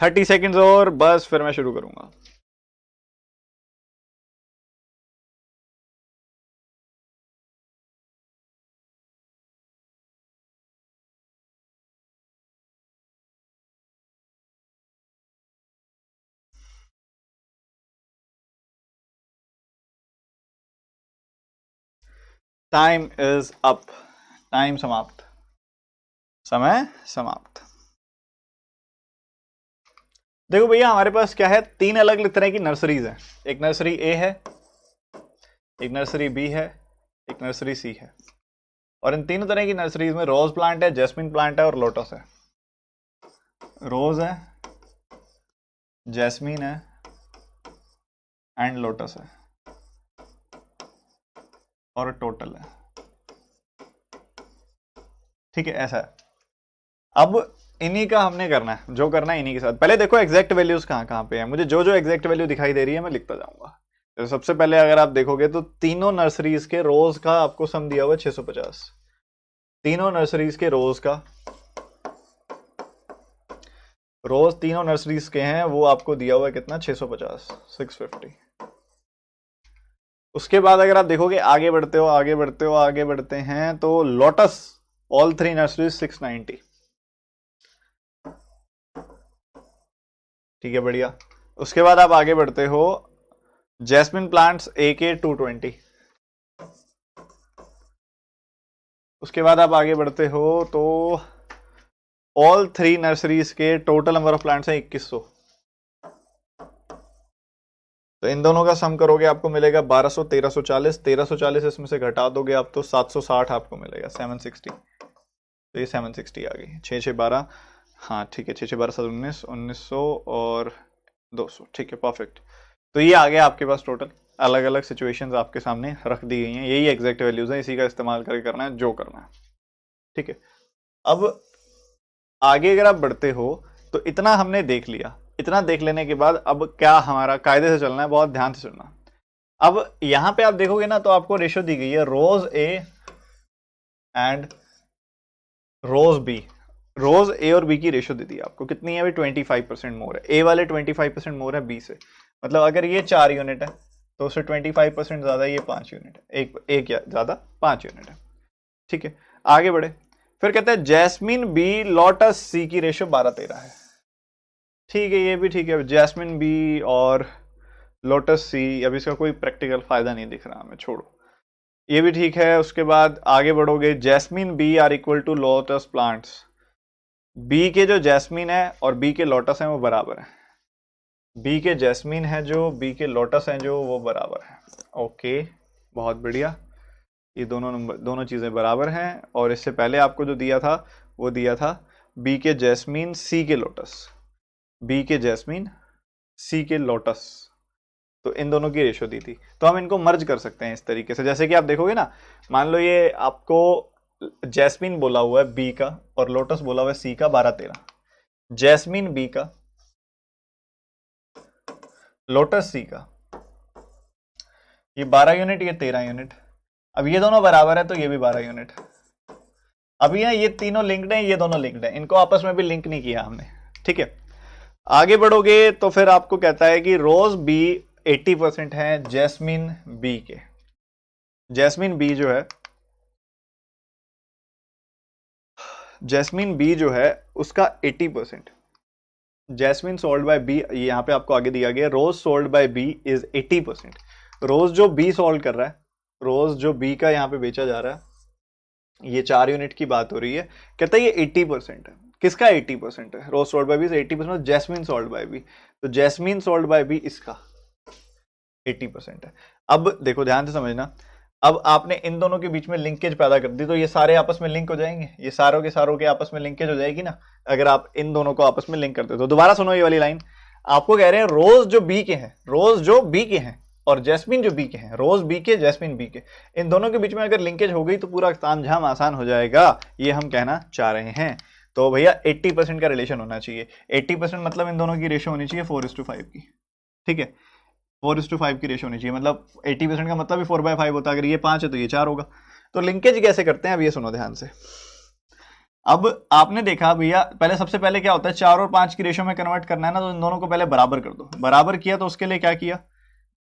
Speaker 1: 30 सेकेंड्स और बस, फिर मैं शुरू करूंगा। टाइम इज अप, टाइम समाप्त, समय समाप्त। देखो भैया, हमारे पास क्या है, तीन अलग अलग तरह की नर्सरीज है। एक नर्सरी ए है, एक नर्सरी बी है, एक नर्सरी सी है। और इन तीनों तरह की नर्सरीज में रोज प्लांट है, जैस्मिन प्लांट है और लोटस है। रोज है, जैस्मिन है एंड लोटस है और टोटल है। ठीक है, ऐसा है। अब इन्हीं का हमने करना है, जो करना है इन्हीं के साथ। पहले देखो एग्जैक्ट वैल्यूज कहाँ कहाँ पे है, मुझे जो जो एग्जैक्ट वैल्यू दिखाई दे रही है मैं लिखता जाऊंगा। तो सबसे पहले अगर आप देखोगे तो तीनों नर्सरीज के रोज का आपको सम दिया हुआ 650। तीनों नर्सरीज के रोज का, रोज तीनों नर्सरीज के हैं, वो आपको दिया हुआ है कितना, 650, 650। उसके बाद अगर आप देखोगे आगे बढ़ते हो आगे बढ़ते हो आगे बढ़ते हैं तो लोटस ऑल थ्री नर्सरीज 690। ठीक है, बढ़िया। उसके बाद आप आगे बढ़ते हो, जैस्मिन प्लांट्स ए के 220। उसके बाद आप आगे बढ़ते हो तो ऑल थ्री नर्सरीज के टोटल नंबर ऑफ प्लांट्स है 2100। तो इन दोनों का सम करोगे आपको मिलेगा 1200, 1340। 1340 इसमें से घटा दोगे आप तो 760 आपको मिलेगा, 760। तो ये 760 आ गई। 6 6 12, हाँ ठीक है, 6 6 12 7 19, 1900 और 200। ठीक है, परफेक्ट। तो ये आ गया आपके पास टोटल। अलग अलग सिचुएशंस आपके सामने रख दी गई हैं, यही एग्जैक्ट वैल्यूज हैं, इसी का इस्तेमाल करके करना है जो करना है। ठीक है, अब आगे अगर आप बढ़ते हो तो इतना हमने देख लिया। इतना देख लेने के बाद अब क्या हमारा कायदे से चलना है, बहुत ध्यान से सुनना। अब यहां पे आप देखोगे ना तो आपको रेशो दी गई है रोज ए एंड रोज बी। रोज ए और बी की रेशो दे दी आपको, कितनी है अभी, 25% मोर है। ए वाले 25% मोर है बी से। मतलब अगर ये 4 यूनिट है तो उससे 25% ज्यादा ये 5 यूनिट है। एक या ज्यादा 5 यूनिट है। ठीक है, आगे बढ़े। फिर कहते हैं जैस्मिन बी लोटस सी की रेशो 12-13 है। ठीक है, ये भी ठीक है, जैस्मिन बी और लोटस सी। अब इसका कोई प्रैक्टिकल फायदा नहीं दिख रहा हमें, छोड़ो, ये भी ठीक है। उसके बाद आगे बढ़ोगे, jasmine B are equal to lotus plants. B के जो जैस्मिन है और बी के लोटस हैं वो बराबर है। बी के जैस्मिन है जो, बी के लोटस हैं जो, वो बराबर है। ओके, बहुत बढ़िया। ये दोनों चीजें बराबर हैं। और इससे पहले आपको जो दिया था वो दिया था बी के जैस्मिन सी के लोटस, बी के जैस्मिन सी के लोटस। तो इन दोनों की रेशो दी थी, तो हम इनको मर्ज कर सकते हैं इस तरीके से। जैसे कि आप देखोगे ना, मान लो ये आपको जैस्मिन बोला हुआ है बी का और लोटस बोला हुआ है सी का 12-13। जैस्मिन बी का, लोटस सी का, ये 12 यूनिट, ये 13 यूनिट। अब ये दोनों बराबर है तो ये भी 12 यूनिट। अब ये तीनों लिंक्ड हैं, ये दोनों लिंक्ड हैं, इनको आपस में भी लिंक नहीं किया हमने। ठीक है, आगे बढ़ोगे तो फिर आपको कहता है कि रोज बी 80% है जैस्मिन बी के। जैस्मिन बी जो है, जैस्मिन बी जो है उसका 80%। जैस्मिन सोल्ड बाय बी, यहां पे आपको आगे दिया गया, रोज सोल्ड बाय बी इज 80%। रोज जो बी सोल्ड कर रहा है, रोज जो बी का यहां पे बेचा जा रहा है, ये 4 यूनिट की बात हो रही है, कहता है ये 80% है। किसका 80% है, rose sold by B 80%, jasmine sold by B. तो जैस्मिन सोल्ड बाय बी इसका 80% है। अब देखो ध्यान से समझना, अब आपने इन दोनों के बीच में लिंकेज पैदा कर दी तो ये सारे आपस में लिंक हो जाएंगे, ये सारों के आपस में लिंकेज हो जाएगी ना, अगर आप इन दोनों को आपस में लिंक करते हो। तो दोबारा सुनो ये वाली लाइन, आपको कह रहे हैं रोज जो बी के हैं, रोज जो बी के हैं और जैस्मिन जो बी के हैं, रोज बी के जैस्मिन बी के, इन दोनों के बीच में अगर लिंकेज हो गई तो पूरा तामझाम आसान हो जाएगा, ये हम कहना चाह रहे हैं। तो भैया 80% का रिलेशन होना चाहिए। 80% मतलब इन दोनों की रेशो होनी चाहिए 4:5 की। ठीक है, 4:5 की रेशो होनी चाहिए। मतलब 80% का मतलब भी 4/5 होता है। अगर ये 5 है तो ये 4 होगा। तो लिंकेज कैसे करते हैं अब ये सुनो ध्यान से। अब आपने देखा भैया, पहले सबसे पहले क्या होता है, 4 और 5 की रेशो में कन्वर्ट करना है ना, तो इन दोनों को पहले बराबर कर दो। बराबर किया तो उसके लिए क्या किया,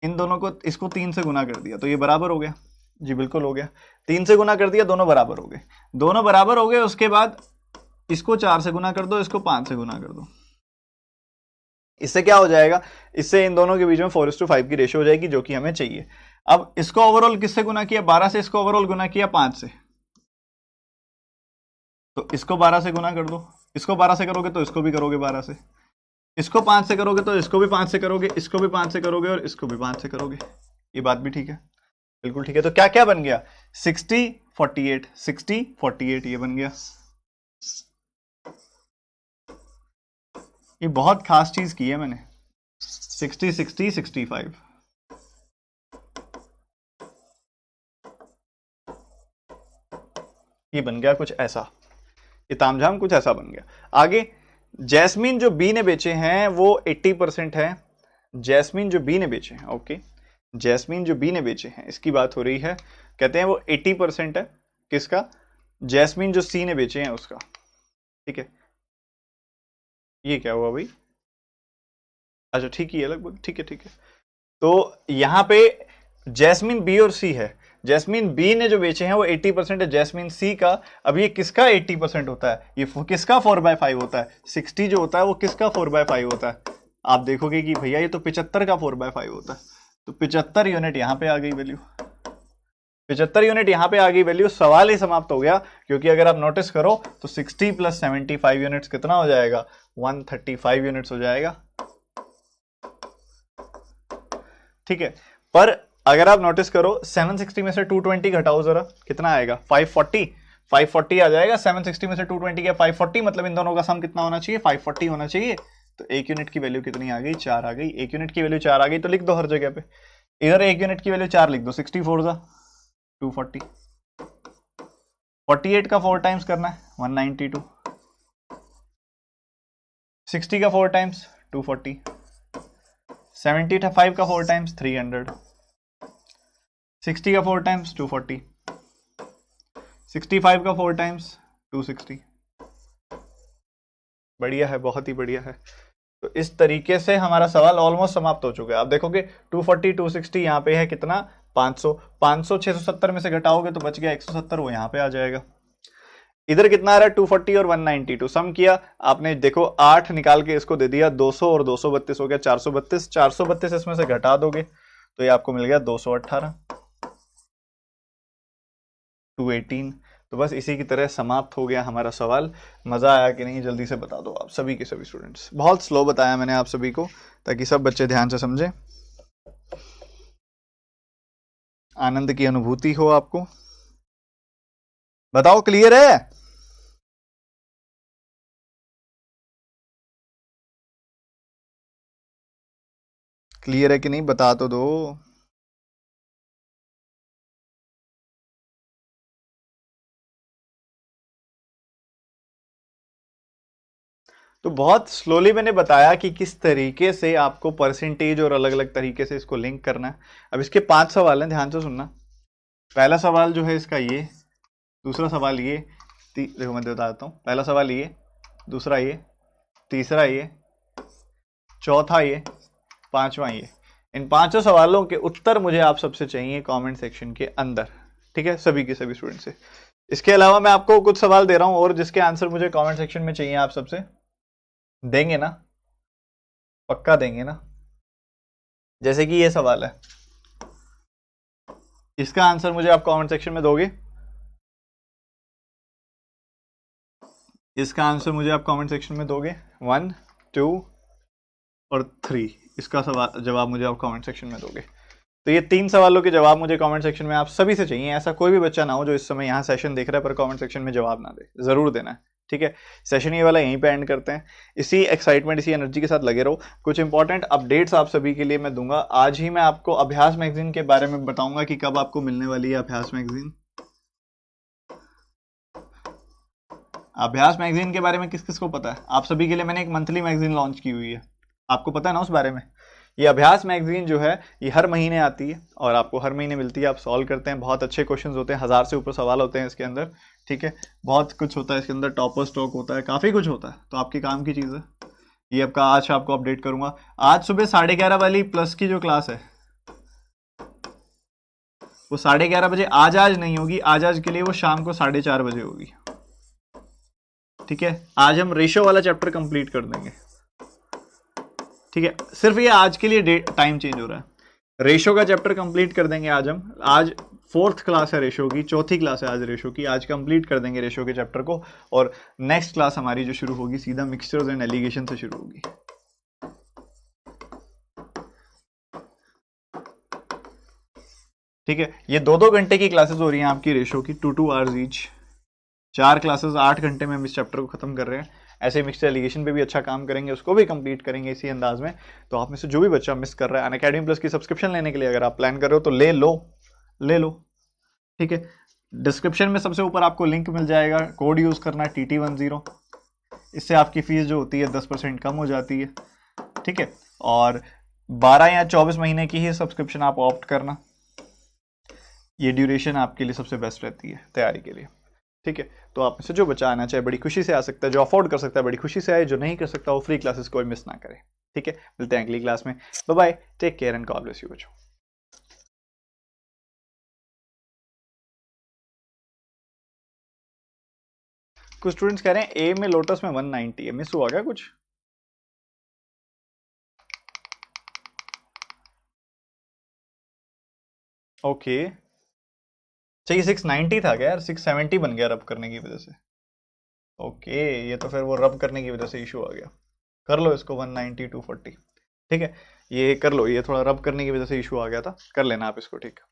Speaker 1: इन दोनों को, इसको 3 से गुना कर दिया, तो ये बराबर हो गया। जी बिल्कुल हो गया, 3 से गुना कर दिया, दोनों बराबर हो गए। दोनों बराबर हो गए, उसके बाद इसको 4 से गुना कर दो, इसको 5 से गुना कर दो। इससे क्या हो जाएगा, इससे इन दोनों के बीच में 4:5 की रेशियो हो जाएगी, जो कि हमें चाहिए। अब इसको ओवरऑल किससे गुना किया, 12 से। इसको ओवरऑल गुना किया 5 से, तो इसको 12 से गुना कर दो। इसको 12 से करोगे तो इसको भी करोगे 12 से, इसको 5 से करोगे तो इसको भी 5 से करोगे, इसको भी 5 से करोगे और इसको भी 5 से करोगे। ये बात भी ठीक है, बिल्कुल ठीक है। तो क्या क्या बन गया, 60 48, 60 48 ये बन गया। ये बहुत खास चीज की है मैंने, 60 60 65। ये बन गया कुछ ऐसा, ये तामझाम कुछ ऐसा बन गया। आगे जैस्मीन जो बी ने बेचे हैं वो 80% है। जैस्मीन जो बी ने बेचे हैं, ओके, जैस्मीन जो बी ने बेचे हैं इसकी बात हो रही है। कहते हैं वो 80% है, किसका, जैस्मीन जो सी ने बेचे हैं उसका। ठीक है, ये क्या हुआ भाई, अच्छा ठीक ही है लगभग, ठीक है ठीक है। तो यहां पे जैस्मीन बी और सी है, जैस्मीन बी ने जो बेचे हैं वो 80% है जैस्मीन सी का। अब ये किसका 80% होता है, ये किसका 4/5 होता है, 60 जो होता है वो किसका 4/5 होता है। आप देखोगे कि भैया ये तो 75 का 4/5 होता है, तो 75 यूनिट यहां पे आ गई वैल्यू, 75 यूनिट यहां पे आ गई वैल्यू। सवाल ही समाप्त हो गया, क्योंकि अगर आप नोटिस करो तो 60 + 75 यूनिट्स कितना हो जाएगा, 135 यूनिट्स हो जाएगा। ठीक है, पर अगर आप नोटिस करो 760 में से 220 घटाओ जरा, कितना आएगा, 540। 540 आ जाएगा, 760 में से 220 गया 540, मतलब इन दोनों का सम कितना होना चाहिए, 540 होना चाहिए। तो 1 यूनिट की वैल्यू कितनी आ गई, 4 आ गई। 1 यूनिट की वैल्यू 4 आ गई तो लिख दो हर जगह पे, इधर 1 यूनिट की वैल्यू 4 लिख दो, 64 जा 240, 48 का 4 टाइम्स करना है 192, 60 का 4 टाइम्स 240, 75 का 4 टाइम्स 300, 60 का 4 टाइम्स 240, 65 का 4 टाइम्स 260। बढ़िया है, बहुत ही बढ़िया है। तो इस तरीके से हमारा सवाल ऑलमोस्ट समाप्त हो चुका है। आप देखोगे 240 260 यहाँ पे है कितना, 500, 500 670 में से घटाओगे तो बच गया 170, वो यहाँ पे आ जाएगा। इधर कितना आ रहा है, 240 और 192, सम किया आपने, देखो 8 निकाल के इसको दे दिया, 200 और 232 हो गया 432, 432 इसमें से घटा दोगे तो ये आपको मिल गया 218, 218। तो बस इसी की तरह समाप्त हो गया हमारा सवाल। मजा आया कि नहीं, जल्दी से बता दो आप सभी के सभी स्टूडेंट्स। बहुत स्लो बताया मैंने आप सभी को, ताकि सब बच्चे ध्यान से समझें, आनंद की अनुभूति हो आपको। बताओ क्लियर है, क्लियर है कि नहीं, बता तो दो। तो बहुत स्लोली मैंने बताया कि किस तरीके से आपको परसेंटेज और अलग अलग तरीके से इसको लिंक करना है। अब इसके 5 सवाल हैं, ध्यान से सुनना। पहला सवाल जो है इसका ये, दूसरा सवाल ये, देखो मैं बताता हूँ। पहला सवाल ये, दूसरा ये, तीसरा ये, चौथा ये, पांचवा ये। इन 5 सवालों के उत्तर मुझे आप सबसे चाहिए कमेंट सेक्शन के अंदर, ठीक है, सभी के सभी स्टूडेंट से। इसके अलावा मैं आपको कुछ सवाल दे रहा हूं और जिसके आंसर मुझे कमेंट सेक्शन में चाहिए आप सबसे, देंगे ना, पक्का देंगे ना। जैसे कि ये सवाल है, इसका आंसर मुझे आप कमेंट सेक्शन में दोगे, इसका आंसर मुझे आप कमेंट सेक्शन में दोगे, 1 2 और 3, इसका सवाल जवाब मुझे आप कमेंट सेक्शन में दोगे। तो ये 3 सवालों के जवाब मुझे कमेंट सेक्शन में आप सभी से चाहिए। ऐसा कोई भी बच्चा ना हो जो इस समय यहाँ सेशन देख रहा है पर कमेंट सेक्शन में जवाब ना दे, जरूर देना है, ठीक है। सेशन ये वाला यहीं पे एंड करते हैं। इसी एक्साइटमेंट, इसी एनर्जी के साथ लगे रहो। कुछ इंपॉर्टेंट अपडेट्स आप सभी के लिए मैं दूंगा। आज ही मैं आपको अभ्यास मैगजीन के बारे में बताऊंगा कि कब आपको मिलने वाली है अभ्यास मैगजीन। अभ्यास मैगजीन के बारे में किस किस को पता है, आप सभी के लिए मैंने एक मंथली मैगजीन लॉन्च की हुई है, आपको पता है ना उस बारे में। ये अभ्यास मैगजीन जो है ये हर महीने आती है और आपको हर महीने मिलती है, आप सॉल्व करते हैं, बहुत अच्छे क्वेश्चंस होते हैं, 1000 से ऊपर सवाल होते हैं इसके अंदर, ठीक है, बहुत कुछ होता है इसके अंदर, टॉपर स्टॉक होता है, काफ़ी कुछ होता है, तो आपके काम की चीज़ है ये। आपका आज आपको अपडेट करूंगा, आज सुबह 11:30 वाली प्लस की जो क्लास है वो 11:30 बजे आज नहीं होगी, आज के लिए वो शाम को 4:30 बजे होगी, ठीक है। आज हम रेशो वाला चैप्टर कंप्लीट कर देंगे, ठीक है, सिर्फ ये आज के लिए टाइम चेंज हो रहा है, रेशो का चैप्टर कंप्लीट कर देंगे आज हम। आज 4th क्लास है रेशो की, 4थी क्लास है आज रेशो की, आज कंप्लीट कर देंगे रेशो के चैप्टर को, और नेक्स्ट क्लास हमारी जो शुरू होगी सीधा मिक्सचर्स एंड एलिगेशन से शुरू होगी। ठीक है, ये 2-2 घंटे की क्लासेस हो रही हैं आपकी रेशो की, 2-2 आवर्स ईच, 4 क्लासेस 8 घंटे में हम इस चैप्टर को खत्म कर रहे हैं। ऐसे मिक्सचर एलिगेशन पे भी अच्छा काम करेंगे, उसको भी कंप्लीट करेंगे इसी अंदाज में। तो आप में से जो भी बच्चा मिस कर रहा है अनअकैडमी प्लस की सब्सक्रिप्शन लेने के लिए अगर आप प्लान कर रहे हो तो ले लो, ठीक है। डिस्क्रिप्शन में सबसे ऊपर आपको लिंक मिल जाएगा, कोड यूज करना है TT10, इससे आपकी फीस जो होती है 10% कम हो जाती है, ठीक है। और 12 या 24 महीने की ही सब्सक्रिप्शन आप ऑप्ट करना, ये ड्यूरेशन आपके लिए सबसे बेस्ट रहती है तैयारी के लिए, ठीक है। तो आप में से जो बच्चा आना चाहे बड़ी खुशी से आ सकता है, जो अफोर्ड कर सकता है बड़ी खुशी से आए, जो नहीं कर सकता वो फ्री क्लासेस कोई मिस ना करे, ठीक है। मिलते हैं अगली क्लास में, bye bye, take care and God bless you बच्चों। कुछ स्टूडेंट्स कह रहे हैं ए में लोटस में 190 है, मिस हुआ क्या कुछ? ओके, चाहिए 690 था क्या यार, 670 बन गया रब करने की वजह से। ओके, ये तो फिर वो रब करने की वजह से इशू आ गया, कर लो इसको 190 240, ठीक है, ये कर लो, ये थोड़ा रब करने की वजह से इशू आ गया था, कर लेना आप इसको, ठीक है।